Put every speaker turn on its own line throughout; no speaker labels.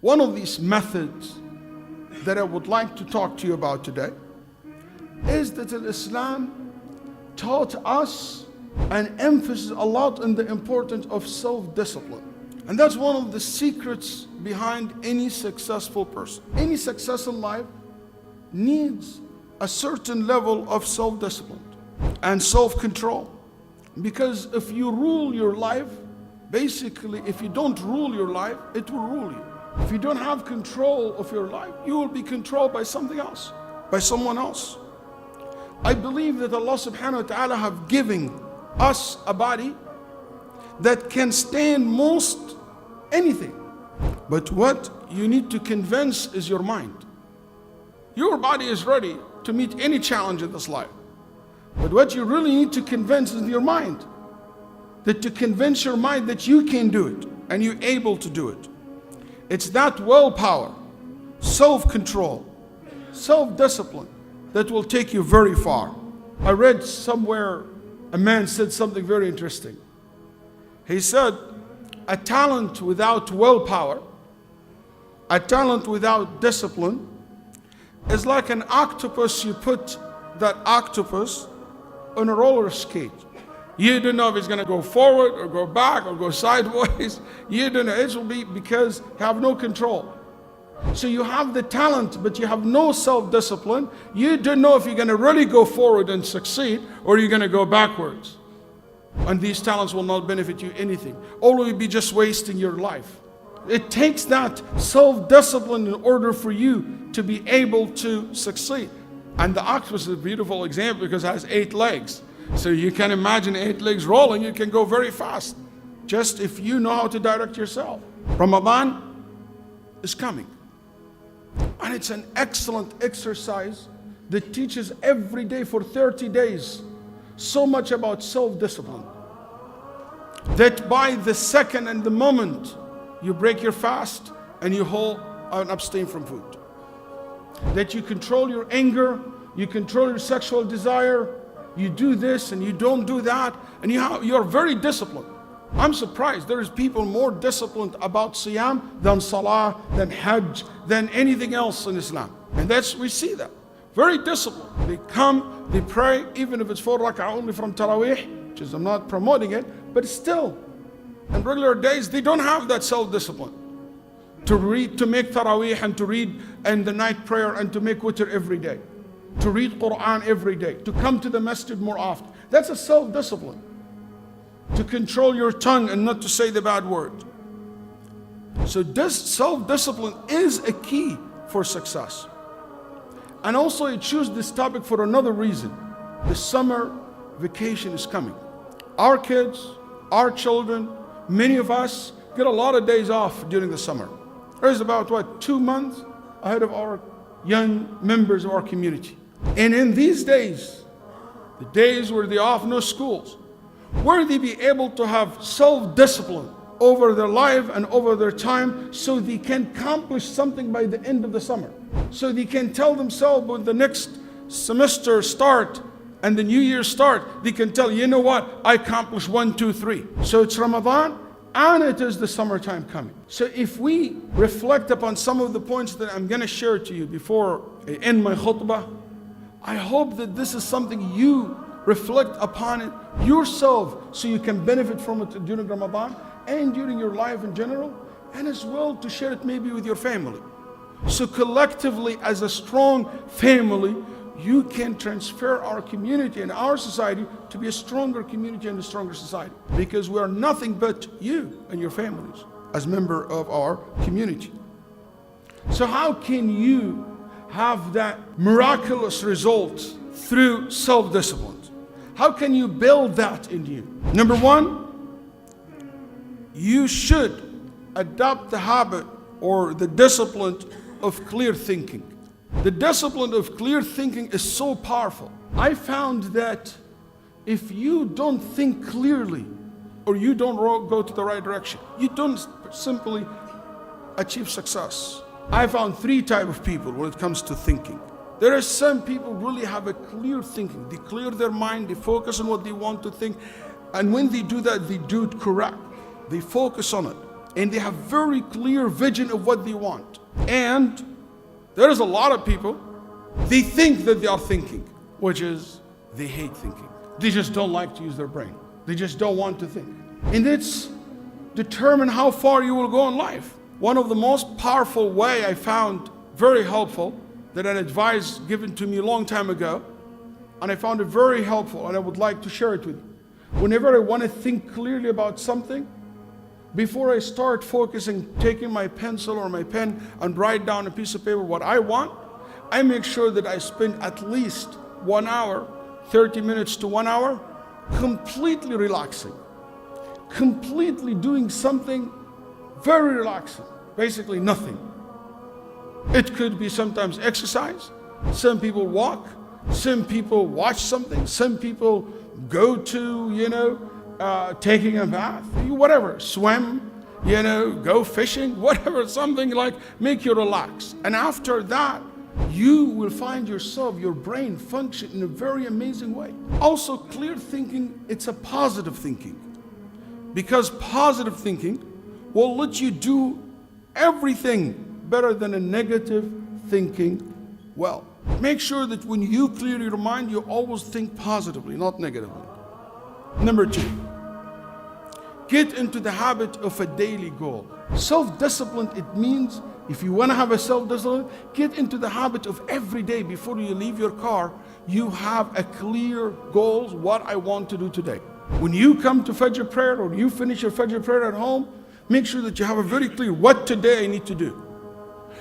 One of these methods that I would like to talk to you about today is that Islam taught us and emphasis a lot on the importance of self-discipline. And that's one of the secrets behind any successful person. Any success in life needs a certain level of self-discipline and self-control. Because if you rule your life, basically if you don't rule your life, it will rule you. If you don't have control of your life, you will be controlled by something else, by someone else. I believe that Allah subhanahu wa ta'ala have given us a body that can stand most anything. But what you need to convince is your mind. Your body is ready to meet any challenge in this life. But what you really need to convince is your mind. That to convince your mind that you can do it and you're able to do it. It's that willpower, self-control, self-discipline that will take you very far. I read somewhere a man said something very interesting. He said, a talent without willpower, a talent without discipline, is like an octopus. You put that octopus on a roller skate. You don't know if it's going to go forward or go back or go sideways. You don't know. It will be because you have no control. So you have the talent, but you have no self-discipline. You don't know if you're going to really go forward and succeed or you're going to go backwards. And these talents will not benefit you anything. All will be just wasting your life. It takes that self-discipline in order for you to be able to succeed. And the octopus is a beautiful example because it has 8 legs. So you can imagine 8 legs rolling, you can go very fast. Just if you know how to direct yourself. Ramadan is coming. And it's an excellent exercise that teaches every day for 30 days so much about self-discipline. That by the second and the moment you break your fast and you hold and abstain from food. That you control your anger, you control your sexual desire, you do this and you don't do that, and you're very disciplined. I'm surprised there is people more disciplined about Siyam than Salah, than Hajj, than anything else in Islam. And we see that. Very disciplined. They come, they pray, even if it's 4 rak'ah only from Taraweeh, which is, I'm not promoting it, but still, in regular days, they don't have that self-discipline. To read, to make Taraweeh and to read and the night prayer and to make witr every day. To read Quran every day, to come to the masjid more often. That's a self-discipline. To control your tongue and not to say the bad word. So this self-discipline is a key for success. And also I choose this topic for another reason. The summer vacation is coming. Our kids, our children, many of us get a lot of days off during the summer. There's about 2 months ahead of our young members of our community. And in these days, the days where they off no schools, where they be able to have self-discipline over their life and over their time so they can accomplish something by the end of the summer. So they can tell themselves when the next semester start and the new year start, they can tell, you know what, I accomplished 1, 2, 3. So it's Ramadan and it is the summertime coming. So if we reflect upon some of the points that I'm going to share to you before I end my khutbah, I hope that this is something you reflect upon it yourself so you can benefit from it during Ramadan and during your life in general, and as well to share it maybe with your family. So collectively as a strong family, you can transfer our community and our society to be a stronger community and a stronger society. Because we are nothing but you and your families as member of our community. So how can you have that miraculous result through self-discipline? How can you build that in you? Number 1, you should adopt the habit or the discipline of clear thinking. The discipline of clear thinking is so powerful. I found that if you don't think clearly or you don't go to the right direction, you don't simply achieve success. I found 3 types of people when it comes to thinking. There are some people really have a clear thinking. They clear their mind, they focus on what they want to think. And when they do that, they do it correct. They focus on it. and they have very clear vision of what they want. And there is a lot of people, they think that they are thinking, which is they hate thinking. They just don't like to use their brain. They just don't want to think. And it's determine how far you will go in life. One of the most powerful way I found very helpful, that an advice given to me a long time ago, and I found it very helpful, and I would like to share it with you. Whenever I want to think clearly about something, before I start focusing, taking my pencil or my pen and write down a piece of paper what I want, I make sure that I spend at least 1 hour, 30 minutes to 1 hour, completely relaxing, completely doing something very relaxing, basically nothing. It could be sometimes exercise, some people walk, some people watch something, some people go to, taking a bath, whatever, swim, go fishing, whatever, something like make you relax. And after that, you will find yourself, your brain function in a very amazing way. Also, clear thinking, it's a positive thinking. Because positive thinking will let you do everything better than a negative thinking well. Make sure that when you clear your mind, you always think positively, not negatively. Number 2, get into the habit of a daily goal. Self-discipline, it means if you want to have a self-discipline, get into the habit of every day before you leave your car, you have a clear goal, what I want to do today. When you come to Fajr prayer or you finish your Fajr prayer at home, make sure that you have a very clear what today I need to do.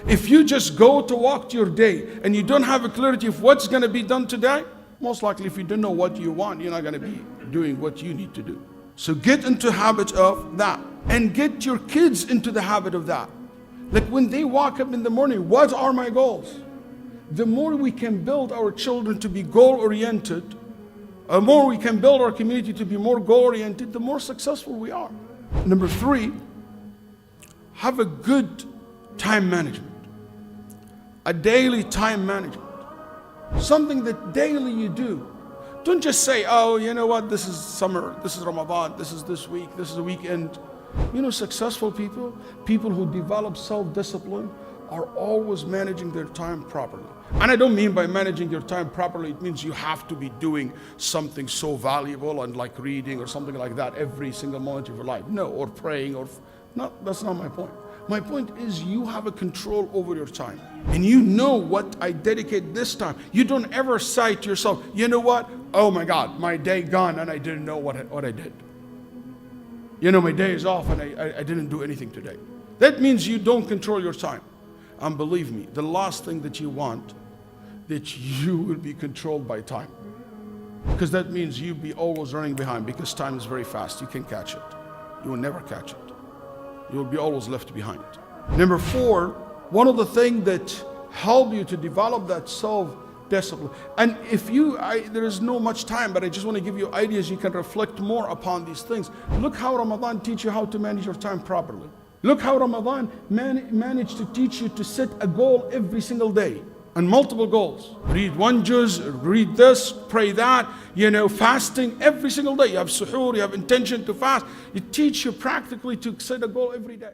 If you just go to walk to your day and you don't have a clarity of what's going to be done today, most likely if you don't know what you want, you're not going to be doing what you need to do. So get into habit of that and get your kids into the habit of that. Like when they wake up in the morning, what are my goals? The more we can build our children to be goal-oriented, the more we can build our community to be more goal-oriented, the more successful we are. Number 3, have a good time management. A daily time management. Something that daily you do. Don't just say, oh, you know what, this is summer, this is Ramadan, this is this week, this is a weekend. Successful people, people who develop self-discipline, are always managing their time properly. And I don't mean by managing your time properly, it means you have to be doing something so valuable and like reading or something like that every single moment of your life. No, or praying, no, that's not my point. My point is you have a control over your time. And you know what I dedicate this time. You don't ever say to yourself, you know what? Oh my God, my day gone and I didn't know what I did. My day is off and I didn't do anything today. That means you don't control your time. And believe me, the last thing that you want, that you will be controlled by time. Because that means you'll be always running behind, because time is very fast. You can't catch it. You will never catch it. You will be always left behind. Number 4, one of the things that help you to develop that self-discipline. And if there is no much time, but I just want to give you ideas you can reflect more upon these things. Look how Ramadan teaches you how to manage your time properly. Look how Ramadan managed to teach you to set a goal every single day. And multiple goals. Read 1 juz, read this, pray that, fasting every single day. You have suhoor, you have intention to fast. It teaches you practically to set a goal every day.